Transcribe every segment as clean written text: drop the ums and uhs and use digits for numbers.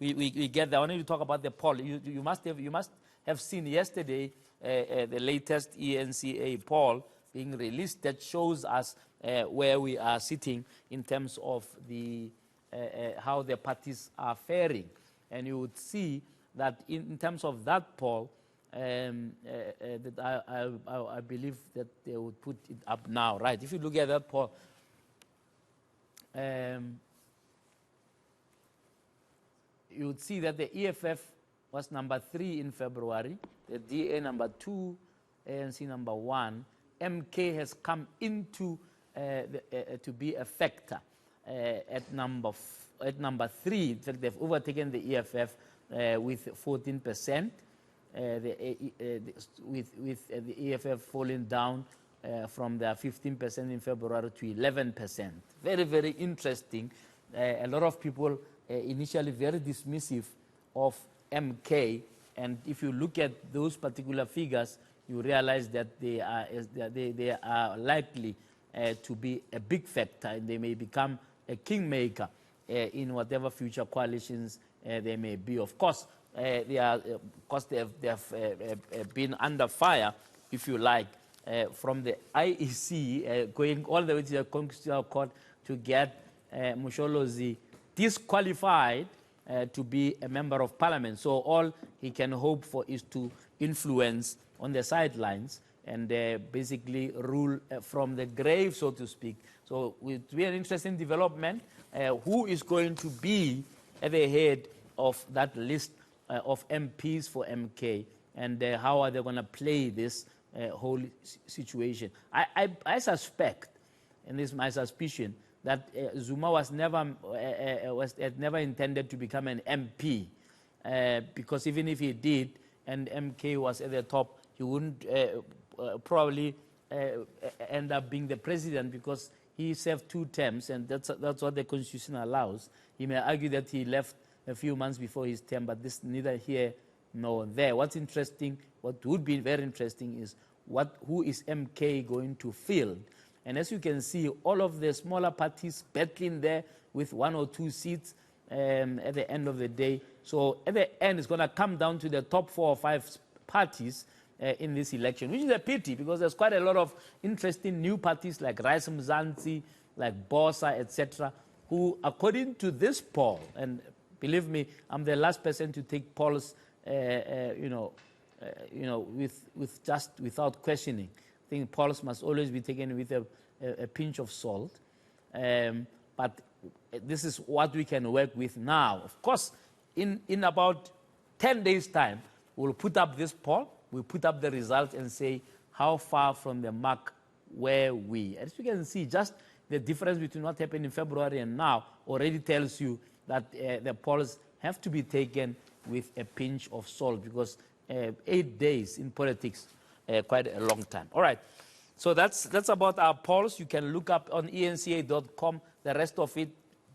we get there. I wanted to talk about the poll. You must have seen yesterday the latest ENCA poll being released that shows us where we are sitting in terms of the how the parties are faring. And you would see that in terms of that poll, that I believe that they would put it up now, right? If you look at that poll, you would see that the EFF was number 3 in February, the DA number 2, ANC number 1. MK has come into to be a factor at number 3. In fact, they've overtaken the EFF with 14%. With the EFF falling down from their 15% in February to 11%. Very, very interesting. A lot of people initially very dismissive of MK, and if you look at those particular figures, you realize that they are likely to be a big factor, and they may become a kingmaker in whatever future coalitions they may be. Of course, they have been under fire, if you like, from the IEC, going all the way to the Constitutional Court to get Musholozi disqualified to be a member of parliament. So all he can hope for is to influence on the sidelines and basically rule from the grave, so to speak. So it will be an interesting development. Who is going to be at the head of that list of MPs for MK, and how are they going to play this whole situation? I suspect, and this is my suspicion, that Zuma was never had never intended to become an MP, because even if he did and MK was at the top, he wouldn't probably end up being the president, because he served 2 terms, and that's what the Constitution allows. He may argue that he left a few months before his term, but this neither here nor there. What's interesting, what would be very interesting, is who is MK going to field? And as you can see, all of the smaller parties battling there with 1 or 2 seats at the end of the day. So at the end, it's going to come down to the top 4 or 5 parties in this election, which is a pity, because there's quite a lot of interesting new parties like Rise Mzansi, like Bosa, etc., who, according to this poll, and believe me, I'm the last person to take polls, without questioning. I think polls must always be taken with a pinch of salt. But this is what we can work with now. Of course, in about 10 days' time, we'll put up this poll, we'll put up the results and say how far from the mark were we. As you can see, just the difference between what happened in February and now already tells you that the polls have to be taken with a pinch of salt, because 8 days in politics, quite a long time. All right, so that's about our polls. You can look up on enca.com, the rest of it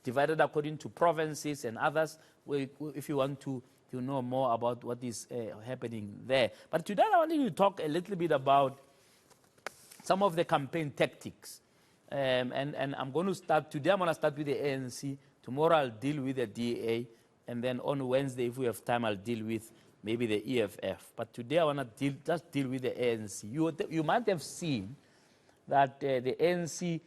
divided according to provinces and others, if you want to know more about what is happening there. But today I wanted to talk a little bit about some of the campaign tactics. And I'm going to start, today I'm going to start with the ANC. Tomorrow I'll deal with the DA. And then on Wednesday, if we have time, I'll deal with maybe the EFF. But today I want to just deal with the ANC. You might have seen that the ANC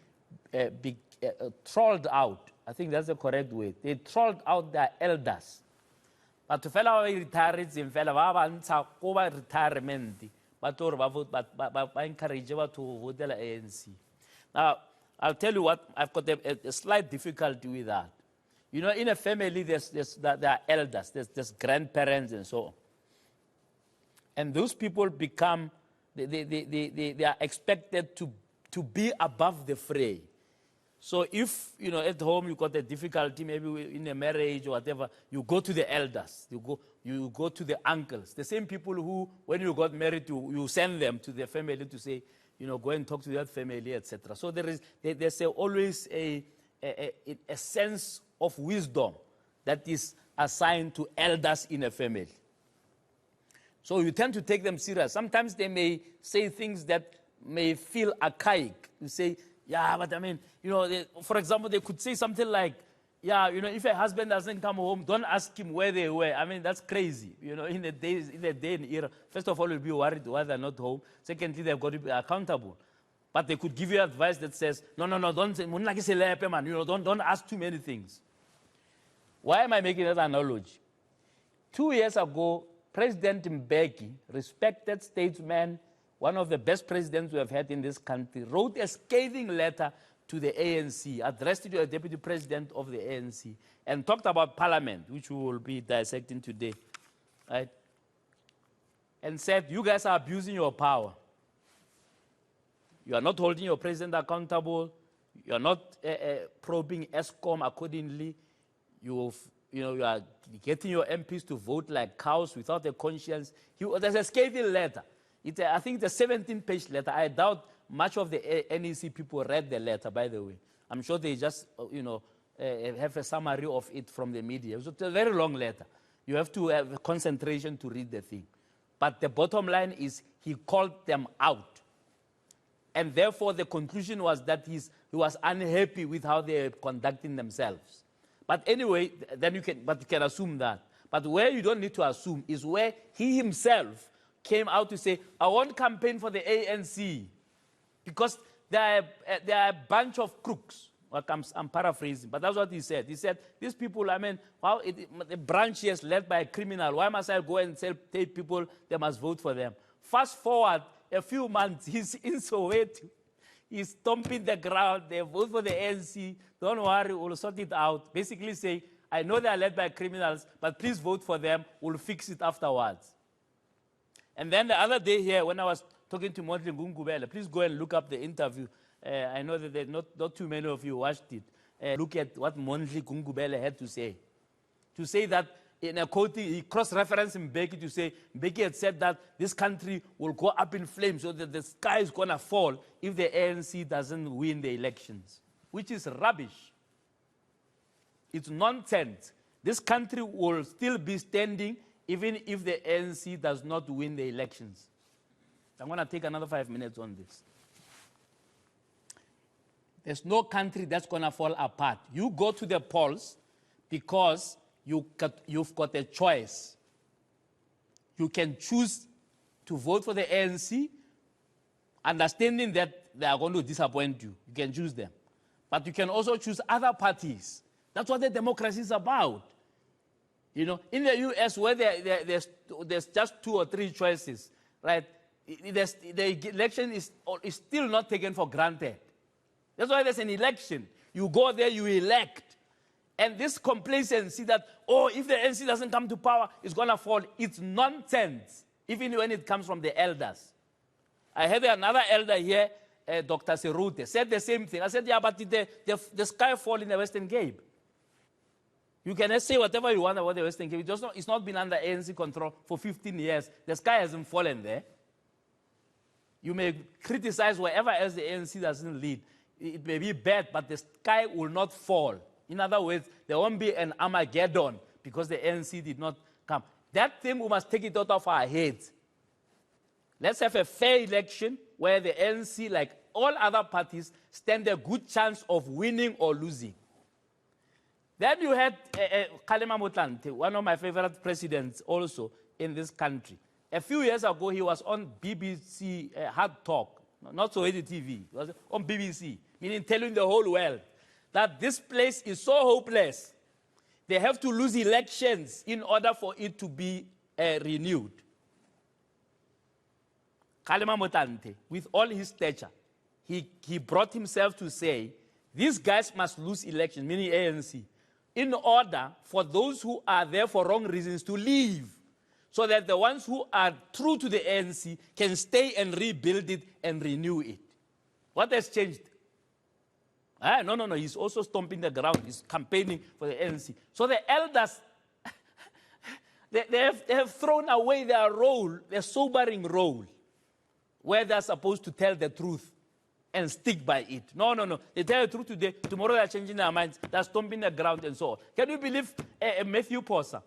trolled out, I think that's the correct way, they trolled out their elders. But to fellow retirees in fellow retirement, but encourage to vote the ANC. Now, I'll tell you what, I've got a slight difficulty with that. You know, in a family, there are elders, there's grandparents and so on. And those people become, they are expected to be above the fray. So if, you know, at home you got a difficulty, maybe in a marriage or whatever, you go to the elders, you go to the uncles, the same people who, when you got married, you send them to the family to say, you know, go and talk to that family, etc. So there's always a sense of wisdom that is assigned to elders in a family. So you tend to take them serious. Sometimes they may say things that may feel archaic. You say, yeah, but I mean, you know, for example, they could say something like, Yeah, you know, if a husband doesn't come home, don't ask him where they were. I mean, that's crazy. You know, in the day and era, first of all, you'll be worried why they're not home. Secondly, they've got to be accountable. But they could give you advice that says, no, don't say, man, you know, don't ask too many things. Why am I making that analogy? 2 years ago, President Mbeki, respected statesman, one of the best presidents we have had in this country, wrote a scathing letter to the ANC, addressed it to the deputy president of the ANC, and talked about parliament, which we will be dissecting today, right? And said, you guys are abusing your power. You are not holding your president accountable. You are not probing ESCOM accordingly. You are getting your MPs to vote like cows without a conscience. There's a scathing letter. I think it's a 17-page letter. I doubt much of the NEC people read the letter, by the way. I'm sure they just, have a summary of it from the media. It's a very long letter. You have to have concentration to read the thing. But the bottom line is he called them out. And therefore, the conclusion was that he was unhappy with how they were conducting themselves. But anyway, you can assume that. But where you don't need to assume is where he himself came out to say, I won't campaign for the ANC because there are a bunch of crooks. I'm paraphrasing, but that's what he said. He said, these people, I mean, the branch is led by a criminal. Why must I go and tell people they must vote for them? Fast forward a few months, he's in Soweto. He's stomping the ground. They vote for the ANC. Don't worry, we'll sort it out. Basically saying, I know they are led by criminals, but please vote for them. We'll fix it afterwards. And then the other day here, when I was talking to Mondli Ngungubele, please go and look up the interview. I know that not too many of you watched it. Look at what Mondli Ngungubele had to say. To say that, in a quote, he cross-referenced Mbeki to say, Mbeki had said that this country will go up in flames, so that the sky is going to fall if the ANC doesn't win the elections, which is rubbish. It's nonsense. This country will still be standing even if the ANC does not win the elections. I'm going to take another 5 minutes on this. There's no country that's going to fall apart. You go to the polls because you've got a choice. You can choose to vote for the ANC, understanding that they are going to disappoint you. You can choose them. But you can also choose other parties. That's what the democracy is about. You know, in the US, where there's just 2 or 3 choices, right? The election is still not taken for granted. That's why there's an election. You go there, you elect. And this complacency that, if the ANC doesn't come to power, it's going to fall, it's nonsense, even when it comes from the elders. I had another elder here, Dr. Serute, said the same thing. I said, yeah, but the sky fall in the Western Cape. You can say whatever you want about the Western Cape. It's not been under ANC control for 15 years. The sky hasn't fallen there. You may criticize wherever else the ANC doesn't lead. It may be bad, but the sky will not fall. In other words, there won't be an Armageddon because the ANC did not come. That thing, we must take it out of our heads. Let's have a fair election where the ANC, like all other parties, stand a good chance of winning or losing. Then you had Kgalema Motlanthe, one of my favorite presidents also in this country. A few years ago, he was on BBC Hard Talk, not Soweto TV, he was on BBC, meaning telling the whole world that this place is so hopeless. They have to lose elections in order for it to be renewed. Kgalema Motlanthe, with all his stature, he brought himself to say, these guys must lose elections, meaning ANC, in order for those who are there for wrong reasons to leave, so that the ones who are true to the ANC can stay and rebuild it and renew it. What has changed? No. He's also stomping the ground. He's campaigning for the ANC. So the elders, they have thrown away their role, their sobering role, where they're supposed to tell the truth and stick by it. No. They tell the truth today. Tomorrow they're changing their minds. They're stomping the ground and so on. Can you believe Matthew Posa?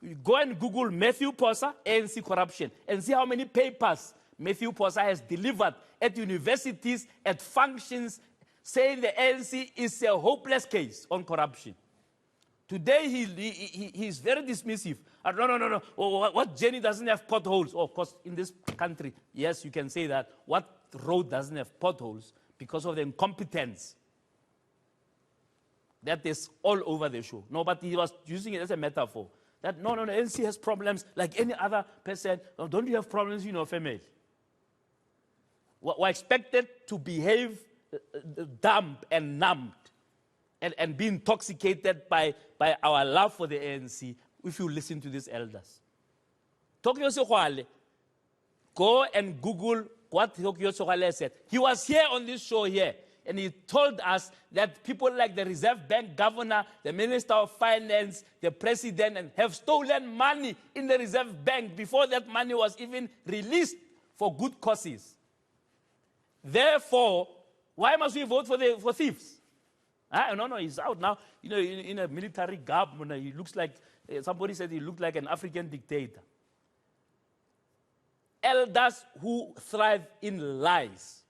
You go and Google Matthew Posa, ANC corruption, and see how many papers Matthew Posa has delivered at universities, at functions, saying the ANC is a hopeless case on corruption. Today, he's very dismissive. No. What Jenny doesn't have potholes? Oh, of course, in this country, yes, you can say that. What road doesn't have potholes? Because of the incompetence. That is all over the show. No, but he was using it as a metaphor. That, no, ANC has problems like any other person. No, don't you have problems in your family? We're expected to behave dumb and numbed and be intoxicated by our love for the ANC if you listen to these elders. Tokyo Sohwale, go and Google what Tokyo Sohwale said. He was here on this show here, and he told us that people like the Reserve Bank governor, the Minister of Finance, the President, and have stolen money in the Reserve Bank before that money was even released for good causes. Therefore, why must we vote for thieves? No, he's out now. You know, in a military garb, he looks like, somebody said he looked like an African dictator. Elders who thrive in lies.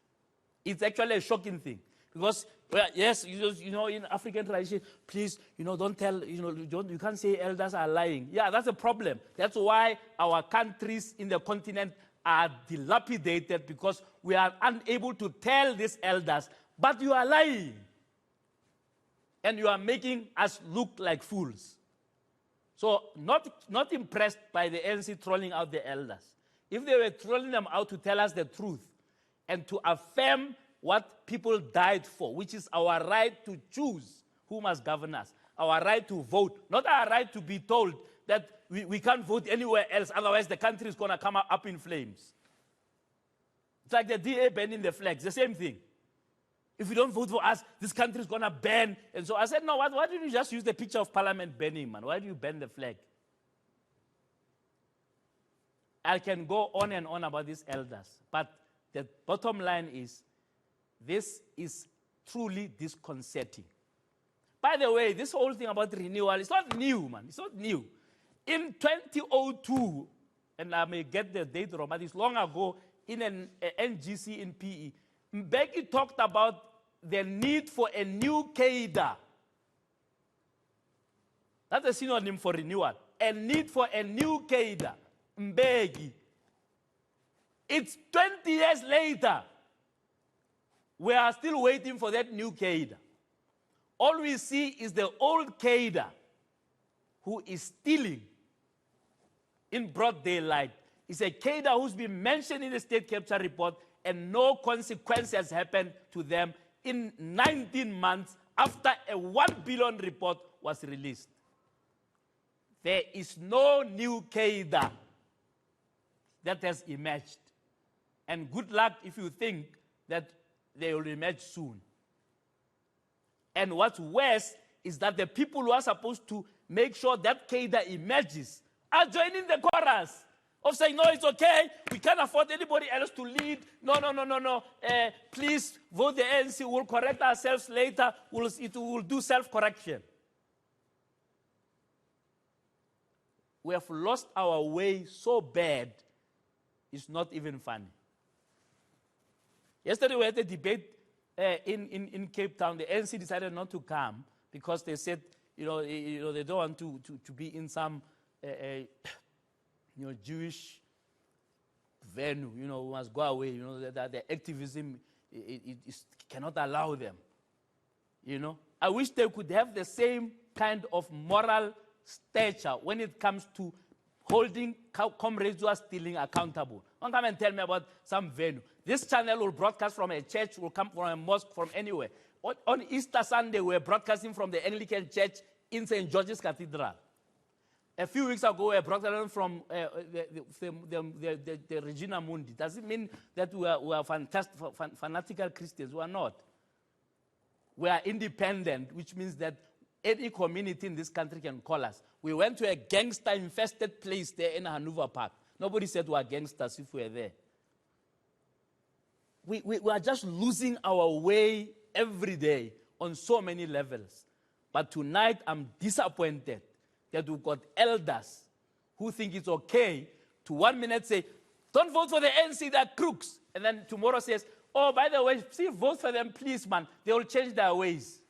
It's actually a shocking thing. Because, well, yes, you know, in African tradition, please, don't tell, you can't say elders are lying. Yeah, that's a problem. That's why our countries in the continent are dilapidated, because we are unable to tell these elders, but you are lying. And you are making us look like fools. So, not impressed by the ANC trolling out the elders. If they were trolling them out to tell us the truth and to affirm what people died for, which is our right to choose who must govern us, our right to vote, not our right to be told that we can't vote anywhere else, otherwise the country is going to come up in flames. It's like the DA banning the flags, the same thing. If you don't vote for us, this country is going to ban. And so I said, no, why didn't you just use the picture of Parliament banning, man? Why do you ban the flag? I can go on and on about these elders, but the bottom line is, this is truly disconcerting. By the way, this whole thing about renewal is not new, man. It's not new. In 2002, and I may get the date wrong, but it's long ago, in an NGC in PE, Mbeki talked about the need for a new cadre. That's a synonym for renewal. A need for a new cadre. Mbeki. It's 20 years later. We are still waiting for that new cadre. All we see is the old cadre who is stealing in broad daylight. It's a cadre who's been mentioned in the state capture report, and no consequence has happened to them in 19 months after a 1 billion report was released. There is no new cadre that has emerged. And good luck if you think that they will emerge soon. And what's worse is that the people who are supposed to make sure that cadre emerges are joining the chorus of saying, no, it's okay, we can't afford anybody else to lead. No. Please vote the ANC, we'll correct ourselves later, we'll do self-correction. We have lost our way so bad, it's not even funny. Yesterday we had a debate in Cape Town. The ANC decided not to come because they said, they don't want to be in some Jewish venue, we must go away, that the activism it cannot allow them. I wish they could have the same kind of moral stature when it comes to holding comrades who are stealing accountable. Don't come and tell me about some venue. This channel will broadcast from a church, will come from a mosque, from anywhere. On Easter Sunday, we're broadcasting from the Anglican Church in St. George's Cathedral. A few weeks ago, we were broadcasting from the Regina Mundi. Does it mean that we are fanatical Christians? We are not. We are independent, which means that any community in this country can call us. We went to a gangster-infested place there in Hanover Park. Nobody said we are gangsters if we were there. We are just losing our way every day on so many levels. But tonight, I'm disappointed that we've got elders who think it's okay to 1 minute say, don't vote for the ANC, they're crooks. And then tomorrow says, oh, by the way, see, vote for them, please, man. They will change their ways.